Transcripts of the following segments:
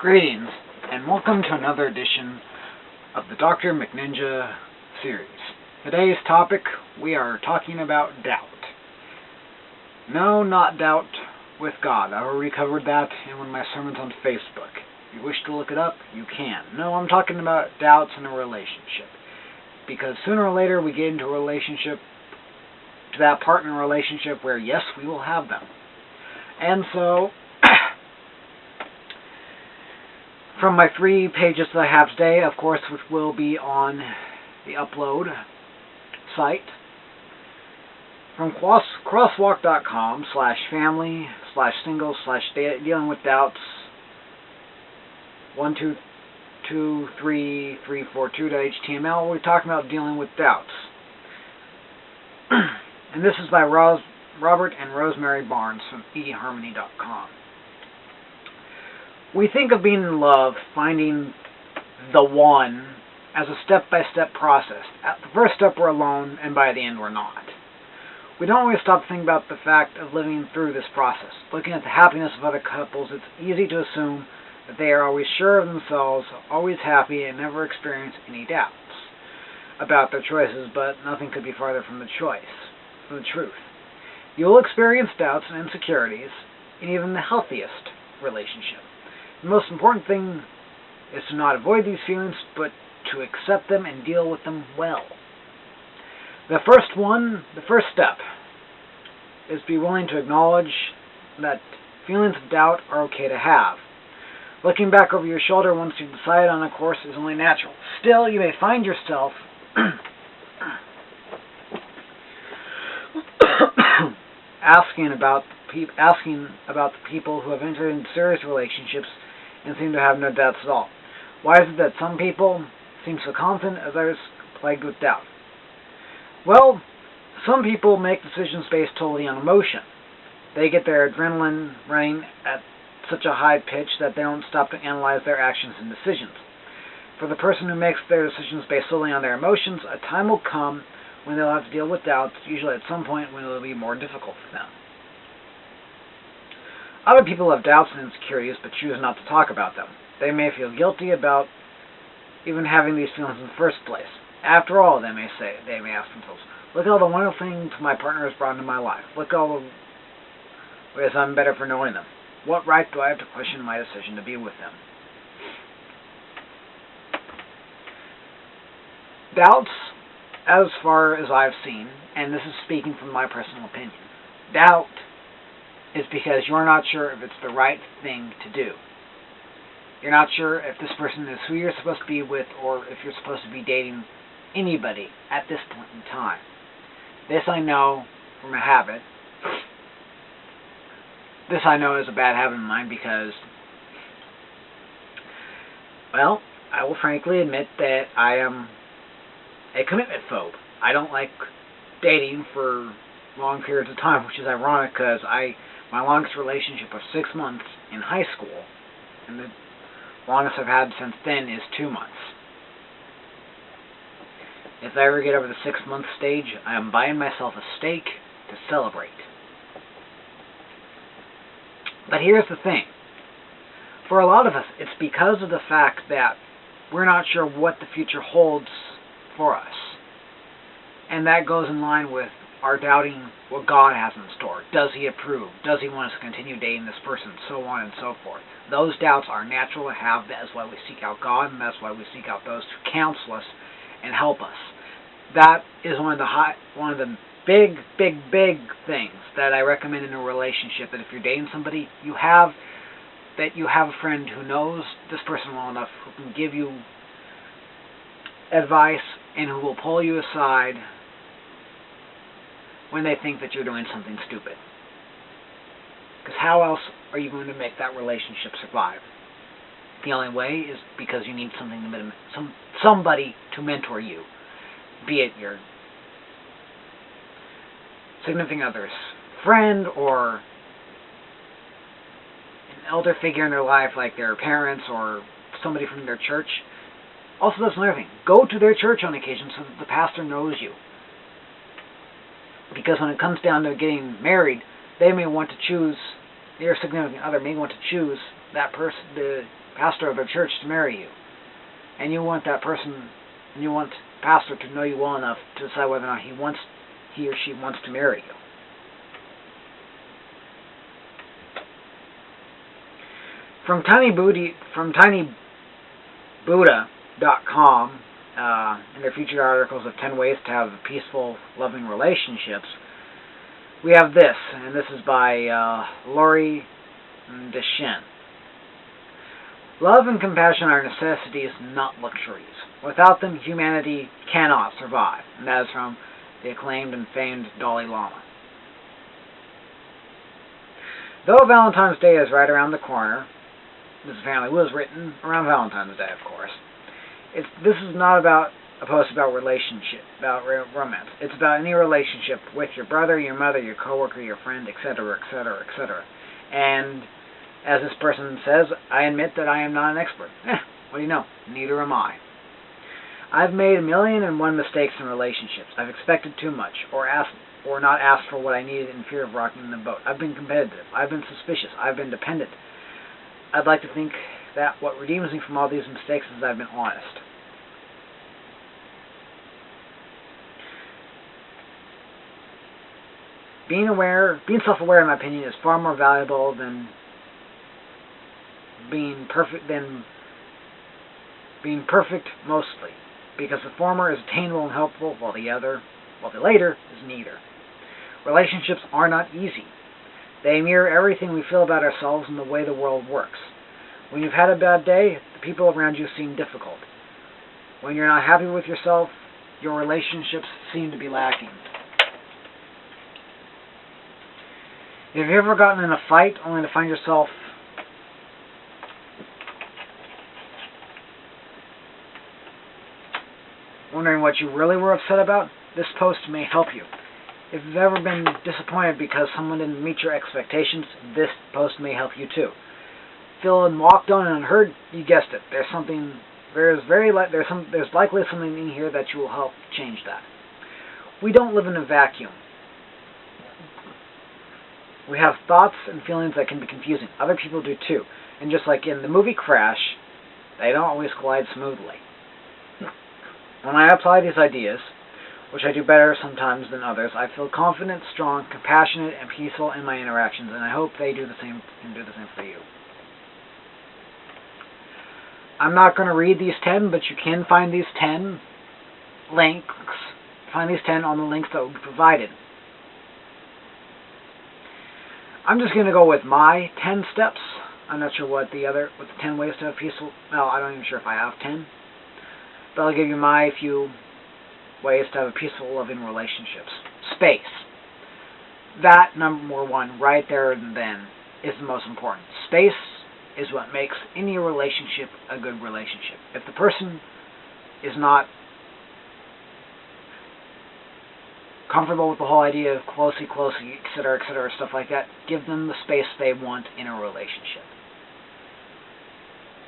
Greetings, and welcome to another edition of the Dr. McNinja series. Today's topic, we are talking about doubt. No, not doubt with God. I already covered that in one of my sermons on Facebook. If you wish to look it up, you can. No, I'm talking about doubts in a relationship. Because sooner or later we get into a relationship, to that part in a relationship where, yes, we will have them. And so, from my 3 pages that I have today, of course, which will be on the upload site, from crosswalk.com/family/single/dealing with doubts 1223342.html, we're talking about dealing with doubts. And this is by Robert and Rosemary Barnes from eharmony.com. We think of being in love, finding the one, as a step-by-step process. At the first step we're alone, and by the end we're not. We don't always stop to think about the fact of living through this process. Looking at the happiness of other couples, it's easy to assume that they are always sure of themselves, always happy, and never experience any doubts about their choices, but nothing could be farther from the truth. You'll experience doubts and insecurities in even the healthiest relationship. The most important thing is to not avoid these feelings, but to accept them and deal with them well. The first step, is to be willing to acknowledge that feelings of doubt are okay to have. Looking back over your shoulder once you've decided on a course is only natural. Still, you may find yourself asking about the people who have entered into serious relationships and seem to have no doubts at all. Why is it that some people seem so confident, others plagued with doubt? Well, some people make decisions based totally on emotion. They get their adrenaline running at such a high pitch that they don't stop to analyze their actions and decisions. For the person who makes their decisions based solely on their emotions, a time will come when they'll have to deal with doubts, usually at some point when it will be more difficult for them. Other people have doubts and insecurities but choose not to talk about them. They may feel guilty about even having these feelings in the first place. After all, they may ask themselves, look at all the wonderful things my partner has brought into my life. Look at all the ways I'm better for knowing them. What right do I have to question my decision to be with them? Doubts, as far as I've seen, and this is speaking from my personal opinion, doubt is because you're not sure if it's the right thing to do. You're not sure if this person is who you're supposed to be with or if you're supposed to be dating anybody at this point in time. This I know from a habit. This I know is a bad habit of mine because, well, I will frankly admit that I am a commitment phobe. I don't like dating for long periods of time, which is ironic because my longest relationship was 6 months in high school, and the longest I've had since then is 2 months. If I ever get over the 6-month stage, I am buying myself a steak to celebrate. But here's the thing. For a lot of us, it's because of the fact that we're not sure what the future holds for us. And that goes in line with our doubting what God has in store. Does He approve? Does He want us to continue dating this person? So on and so forth. Those doubts are natural to have. That's why we seek out God, and that's why we seek out those who counsel us and help us. That is one of the big things that I recommend in a relationship, that if you're dating somebody, you have a friend who knows this person well enough, who can give you advice and who will pull you aside when they think that you're doing something stupid. Because how else are you going to make that relationship survive? The only way is because you need somebody to mentor you, be it your significant other's friend or an elder figure in their life like their parents or somebody from their church. Also, that's another thing. Go to their church on occasion so that the pastor knows you. Because when it comes down to getting married, they may want to choose, your significant other may want to choose that person, the pastor of their church to marry you. And you want that person, and you want the pastor to know you well enough to decide whether or not he or she wants to marry you. From tinybuddha.com, in their featured articles of 10 ways to have peaceful, loving relationships, we have this, and this is by Lori Deschênes. Love and compassion are necessities, not luxuries. Without them, humanity cannot survive. And that is from the acclaimed and famed Dalai Lama. Though Valentine's Day is right around the corner, this apparently was written around Valentine's Day, of course. This is not about a post about relationship, about romance. It's about any relationship with your brother, your mother, your coworker, your friend, etc., etc., etc. And as this person says, I admit that I am not an expert. What do you know? Neither am I. I've made 1,000,001 mistakes in relationships. I've expected too much, or not asked for what I needed in fear of rocking the boat. I've been competitive. I've been suspicious. I've been dependent. I'd like to think that what redeems me from all these mistakes is that I've been honest. Being self-aware, in my opinion, is far more valuable than being perfect mostly, because the former is attainable and helpful, while the later is neither. Relationships are not easy. They mirror everything we feel about ourselves and the way the world works. When you've had a bad day, the people around you seem difficult. When you're not happy with yourself, your relationships seem to be lacking. Have you ever gotten in a fight only to find yourself wondering what you really were upset about? This post may help you. If you've ever been disappointed because someone didn't meet your expectations, this post may help you too. Feeling walked on and unheard? You guessed it. There's likely something in here that will help change that. We don't live in a vacuum. We have thoughts and feelings that can be confusing. Other people do too. And just like in the movie Crash, they don't always collide smoothly. When I apply these ideas, which I do better sometimes than others, I feel confident, strong, compassionate, and peaceful in my interactions, and I hope they do the same for you. I'm not going to read these 10, but you can find these 10 links. Find these 10 on the links that will be provided. I'm just going to go with my 10 steps. I'm not sure what the 10 ways to have peaceful... Well, I'm not even sure if I have 10. But I'll give you my few ways to have a peaceful, loving relationships. Space. That, number one, right there and then, is the most important. Space is what makes any relationship a good relationship. If the person is not comfortable with the whole idea of closey, etc., stuff like that, give them the space they want in a relationship.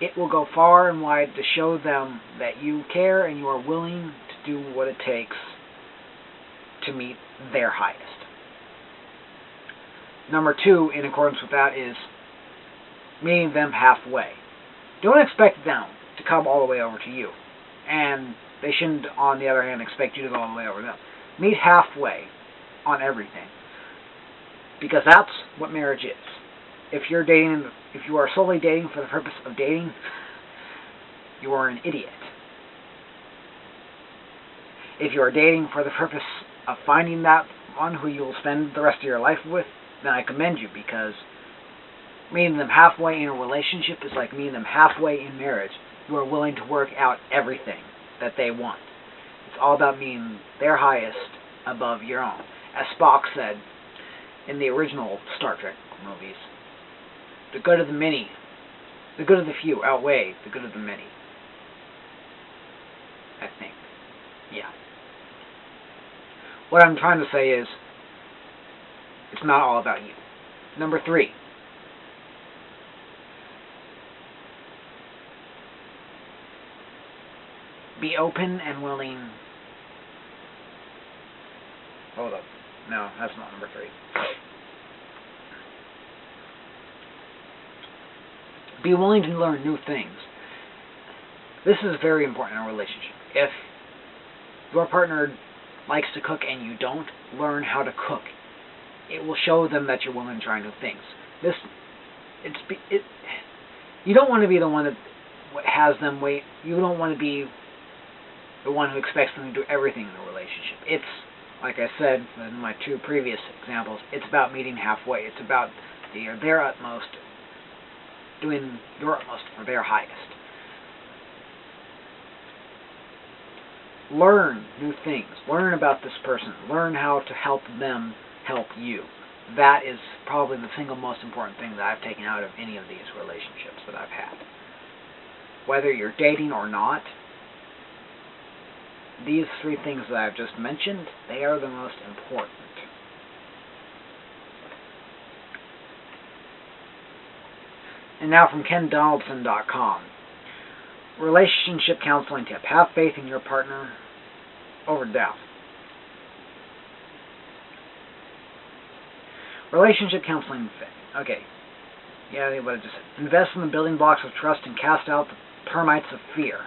It will go far and wide to show them that you care and you are willing to do what it takes to meet their highest. Number two, in accordance with that, is meeting them halfway. Don't expect them to come all the way over to you. And they shouldn't, on the other hand, expect you to go all the way over to them. Meet halfway on everything. Because that's what marriage is. If you are solely dating for the purpose of dating, you are an idiot. If you are dating for the purpose of finding that one who you will spend the rest of your life with, then I commend you, because meeting them halfway in a relationship is like meeting them halfway in marriage. You are willing to work out everything that they want. It's all about meeting their highest above your own. As Spock said in the original Star Trek movies, the good of the few outweigh the good of the many. I think. Yeah. What I'm trying to say is, it's not all about you. Number three. Be open and willing. Hold up. No, that's not number three. Be willing to learn new things. This is very important in a relationship. If your partner likes to cook and you don't, learn how to cook. It will show them that you're willing to try new things. You don't want to be the one that has them wait. You don't want to be the one who expects them to do everything in a relationship. It's, like I said in my 2 previous examples, it's about meeting halfway. It's about their utmost, doing your utmost for their highest. Learn new things. Learn about this person. Learn how to help them help you. That is probably the single most important thing that I've taken out of any of these relationships that I've had. Whether you're dating or not, these 3 things that I've just mentioned, they are the most important. And now from KenDonaldson.com. Relationship counseling tip. Have faith in your partner over doubt. Relationship counseling. Okay. Yeah, what I just said. Invest in the building blocks of trust and cast out the termites of fear.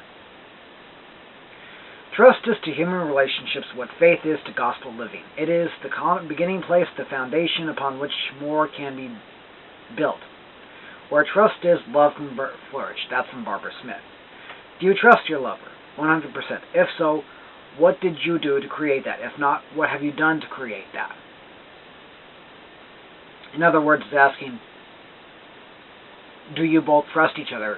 Trust is to human relationships what faith is to gospel living. It is the beginning place, the foundation upon which more can be built. Where trust is, love can flourish. That's from Barbara Smith. Do you trust your lover? 100%. If so, what did you do to create that? If not, what have you done to create that? In other words, it's asking, do you both trust each other?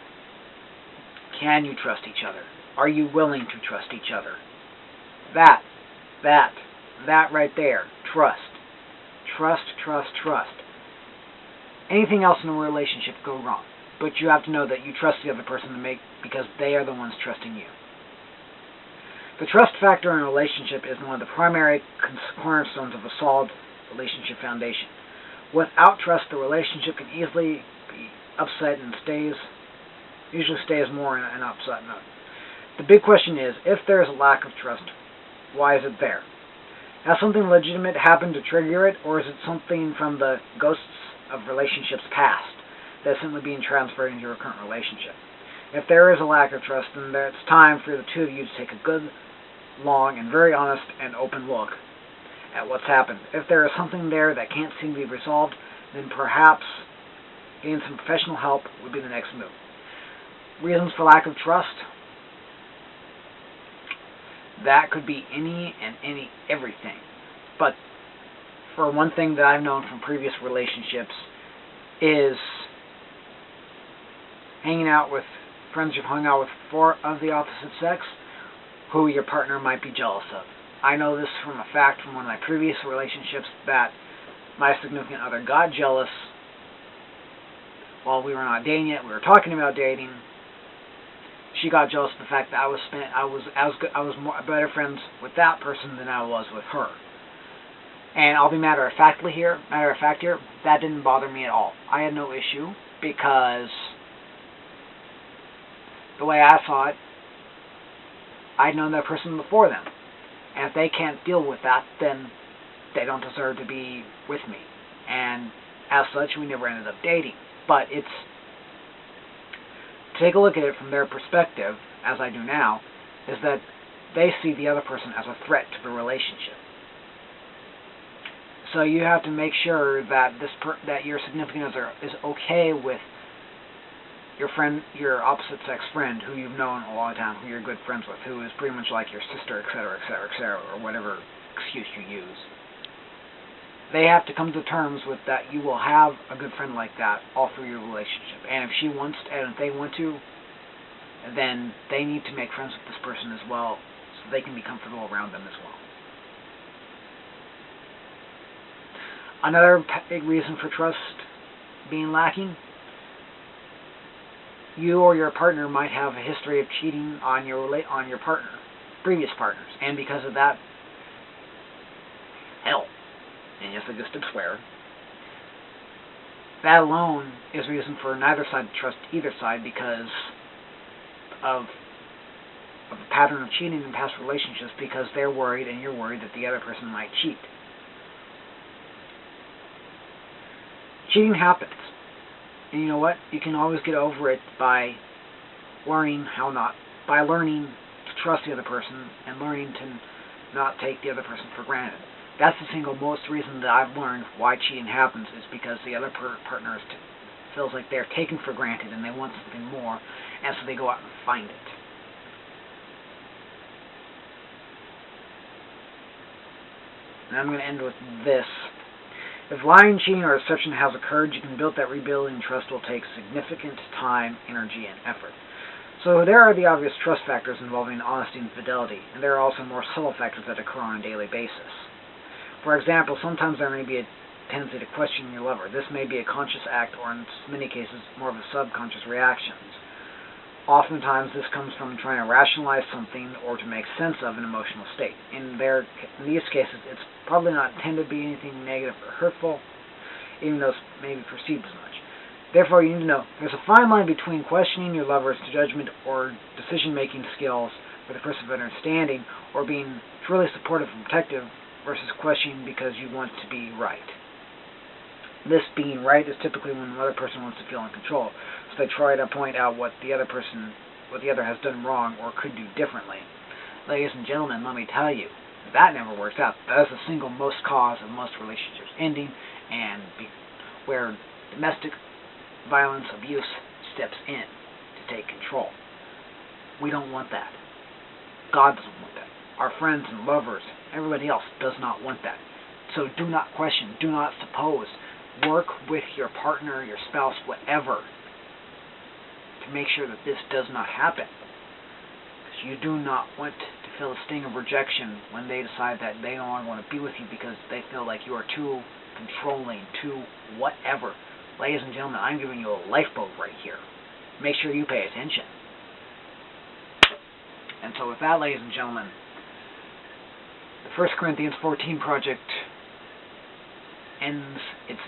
Can you trust each other? Are you willing to trust each other? That right there. Trust. Trust, trust, trust. Anything else in a relationship go wrong. But you have to know that you trust the other person because they are the ones trusting you. The trust factor in a relationship is one of the primary cornerstones of a solid relationship foundation. Without trust, the relationship can easily be upset and usually stays more in an upset mode. The big question is, if there is a lack of trust, why is it there? Has something legitimate happened to trigger it, or is it something from the ghosts of relationships past that's simply being transferred into your current relationship? If there is a lack of trust, then it's time for the 2 of you to take a good, long, and very honest and open look at what's happened. If there is something there that can't seem to be resolved, then perhaps getting some professional help would be the next move. Reasons for lack of trust? That could be everything. But for one thing that I've known from previous relationships is hanging out with friends you've hung out with before of the opposite sex who your partner might be jealous of. I know this from a fact from one of my previous relationships that my significant other got jealous while we were not dating yet. We were talking about dating. She got jealous of the fact that I was better friends with that person than I was with her. And I'll be matter of fact here, that didn't bother me at all. I had no issue because the way I saw it, I'd known that person before them. And if they can't deal with that, then they don't deserve to be with me. And as such, we never ended up dating. But it's, take a look at it from their perspective, as I do now, is that they see the other person as a threat to the relationship. So you have to make sure that that your significant other is okay with your opposite sex friend who you've known a long time, who you're good friends with, who is pretty much like your sister, etc., etc., etc., or whatever excuse you use. They have to come to terms with that you will have a good friend like that all through your relationship. And if she wants to, and if they want to, then they need to make friends with this person as well so they can be comfortable around them as well. Another big reason for trust being lacking, you or your partner might have a history of cheating on your partner, previous partners, and because of that, hell, and yes, I just did swear, that alone is reason for neither side to trust either side because of a pattern of cheating in past relationships, because they're worried and you're worried that the other person might cheat. Cheating happens. And you know what? You can always get over it by learning to trust the other person and learning to not take the other person for granted. That's the single most reason that I've learned why cheating happens, is because the other partner feels like they're taken for granted and they want something more, and so they go out and find it. And I'm going to end with this. If lying, cheating, or deception has occurred, you can build that rebuilding trust will take significant time, energy, and effort. So there are the obvious trust factors involving honesty and fidelity, and there are also more subtle factors that occur on a daily basis. For example, sometimes there may be a tendency to question your lover. This may be a conscious act, or in many cases, more of a subconscious reaction. Oftentimes, this comes from trying to rationalize something or to make sense of an emotional state. In these cases, it's probably not intended to be anything negative or hurtful, even though it's maybe perceived as much. Therefore, you need to know there's a fine line between questioning your lover's judgment or decision-making skills for the purpose of understanding, or being truly supportive and protective, versus questioning because you want to be right. This being right is typically when the other person wants to feel in control, so they try to point out what the other has done wrong or could do differently. Ladies and gentlemen, let me tell you, that never works out. That is the single most cause of most relationships ending, and where domestic violence, abuse steps in to take control. We don't want that. God doesn't want that. Our friends and lovers, everybody else does not want that. So do not question, do not suppose. Work with your partner, your spouse, whatever, to make sure that this does not happen. Because you do not want to feel the sting of rejection when they decide that they no longer want to be with you because they feel like you are too controlling, too whatever. Ladies and gentlemen, I'm giving you a lifeboat right here. Make sure you pay attention. And so with that, ladies and gentlemen, the 1 Corinthians 14 project ends its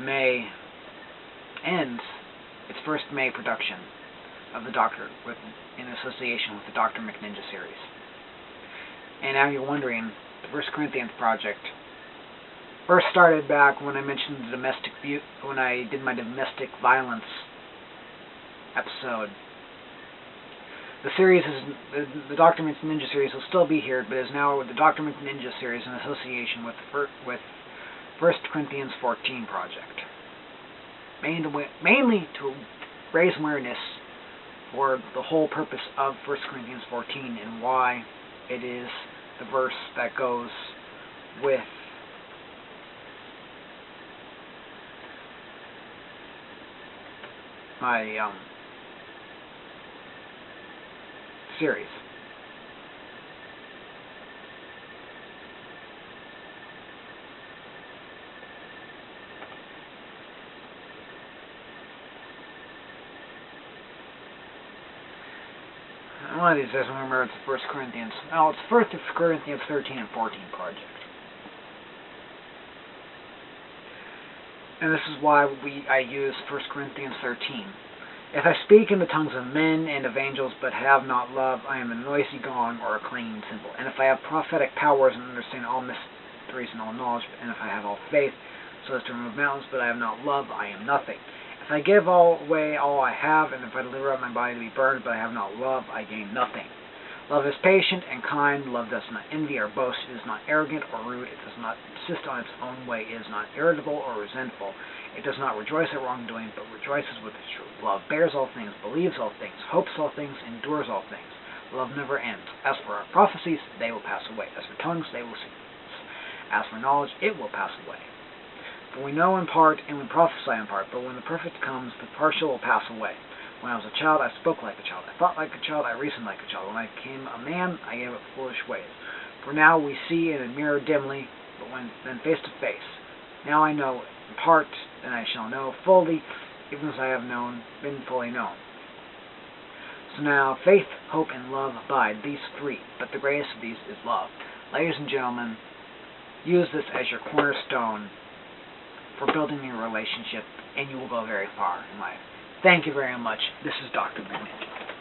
first May production of the Doctor in association with the Dr. McNinja series. And now you're wondering, the 1 Corinthians project first started back when I mentioned when I did my domestic violence episode. The series the Dr. McNinja series will still be here, but is now the Dr. McNinja series in association with 1 Corinthians 14 project, mainly to raise awareness for the whole purpose of 1 Corinthians 14 and why it is the verse that goes with my series. One of these days, I remember it's the 1 Corinthians. No, it's 1 Corinthians 13 and 14 project. And this is why I use 1 Corinthians 13. If I speak in the tongues of men and of angels, but have not love, I am a noisy gong or a clanging cymbal. And if I have prophetic powers and understand all mysteries and all knowledge, and if I have all faith, so as to remove mountains, but I have not love, I am nothing. If I give away all I have, and if I deliver up my body to be burned, but I have not love, I gain nothing. Love is patient and kind. Love does not envy or boast. It is not arrogant or rude. It does not insist on its own way. It is not irritable or resentful. It does not rejoice at wrongdoing, but rejoices with the truth. Love bears all things, believes all things, hopes all things, endures all things. Love never ends. As for our prophecies, they will pass away. As for tongues, they will cease. As for knowledge, it will pass away. For we know in part, and we prophesy in part, but when the perfect comes, the partial will pass away. When I was a child, I spoke like a child. I thought like a child. I reasoned like a child. When I became a man, I gave up foolish ways. For now we see in a mirror dimly, but then face to face. Now I know in part, then I shall know fully, even as I have been fully known. So now, faith, hope, and love abide, these three, but the greatest of these is love. Ladies and gentlemen, use this as your cornerstone for building your relationship, and you will go very far in life. Thank you very much. This is Dr. McNinja.